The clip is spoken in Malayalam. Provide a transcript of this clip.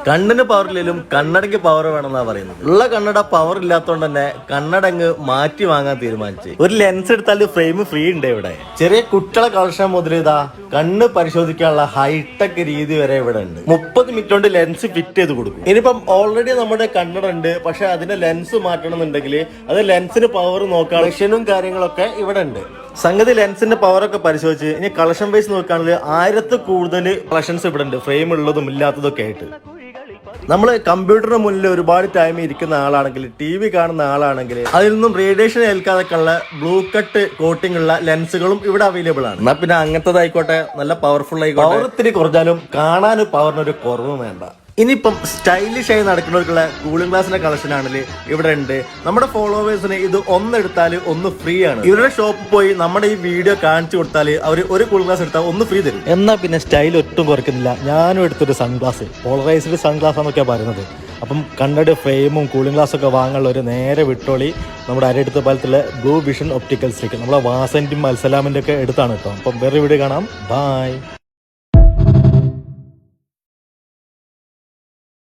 കണ്ണിന് പവറിലും കണ്ണടയ്ക്ക് പവർ വേണമെന്നാ പറയുന്നത്. ഉള്ള കണ്ണട പവർ ഇല്ലാത്തതുകൊണ്ട് തന്നെ കണ്ണടങ്ങ് മാറ്റി വാങ്ങാൻ തീരുമാനിച്ചു. ഒരു ലെൻസ് എടുത്താൽ ഫ്രെയിം ഫ്രീ ഉണ്ട് ഇവിടെ. ചെറിയ കുട്ടികളെ കളക്ഷൻ മുതൽ ഇതാ കണ്ണ് പരിശോധിക്കാനുള്ള ഹൈടെക് രീതി വരെ ഇവിടെ ഉണ്ട്. 30 മിനിറ്റ് കൊണ്ട് ലെൻസ് ഫിറ്റ് ചെയ്ത് കൊടുക്കും. ഇനിയിപ്പം ഓൾറെഡി നമ്മുടെ കണ്ണട ഉണ്ട്, പക്ഷെ അതിന്റെ ലെൻസ് മാറ്റണം എന്നുണ്ടെങ്കിൽ അത് ലെൻസിന് പവർ നോക്കാൻ മെഷീനും കാര്യങ്ങളൊക്കെ ഇവിടെ ഉണ്ട്. സംഗതി ലെൻസിന്റെ പവർ ഒക്കെ പരിശോധിച്ച് ഇനി കളക്ഷൻ വൈസ് നോക്കുകയാണെങ്കിൽ 1000 കൂടുതൽ കളക്ഷൻസ് ഇവിടെ ഉണ്ട്, ഫ്രെയിം ഉള്ളതും ഇല്ലാത്തതും ഒക്കെ ആയിട്ട്. നമ്മൾ കമ്പ്യൂട്ടറിന് മുന്നിൽ ഒരുപാട് ടൈം ഇരിക്കുന്ന ആളാണെങ്കിൽ, TV കാണുന്ന ആളാണെങ്കിൽ അതിൽ നിന്നും റേഡിയേഷൻ ഏൽക്കാതൊക്കെയുള്ള ബ്ലൂ കട്ട് കോട്ടിംഗ് ഉള്ള ലെൻസുകളും ഇവിടെ അവൈലബിൾ ആണ്. എന്നാൽ പിന്നെ അങ്ങനത്തതായിക്കോട്ടെ, നല്ല പവർഫുൾ ആയിക്കോട്ടെ. പവർ ഇത്തിരി കുറഞ്ഞാലും കാണാനും പവറിനൊരു കുറവും വേണ്ട. ഇനിയിപ്പം സ്റ്റൈലിഷ് ആയി നടക്കുന്നവർക്കുള്ള കൂളിംഗ് ഗ്ലാസിന്റെ കളക്ഷൻ ആണെങ്കിൽ ഇവിടെ ഉണ്ട്. നമ്മുടെ ഫോളോവേഴ്സിന് ഇത് ഒന്നെടുത്താൽ ഒന്ന് ഫ്രീ ആണ്. ഇവരുടെ ഷോപ്പിൽ പോയി നമ്മുടെ ഈ വീഡിയോ കാണിച്ചു കൊടുത്താൽ അവർ ഒരു കൂളിംഗ് ഗ്ലാസ് എടുത്താൽ ഒന്ന് ഫ്രീ തരും. എന്നാൽ പിന്നെ സ്റ്റൈൽ ഒട്ടും കുറയ്ക്കുന്നില്ല. ഞാനും എടുത്തൊരു സൺഗ്ലാസ്, പോളറൈസ്ഡ് സൺഗ്ലാസ് ആണെന്നൊക്കെയാണ് പറയുന്നത്. അപ്പം കണ്ണട ഫ്രെയിമും കൂളിംഗ് ഗ്ലാസ് ഒക്കെ വാങ്ങാനുള്ള ഒരു നേരെ വിട്ടോളി നമ്മുടെ അരടുത്ത പാലത്തിലെ ബ്ലൂ വിഷൻ ഒപ്റ്റിക്കൽസിലേക്ക്. നമ്മളെ വാസന്റും അൽസലാമിന്റെ ഒക്കെ എടുത്താണ് കേട്ടോ. അപ്പം വേറെ വീഡിയോ കാണാം. ബൈ.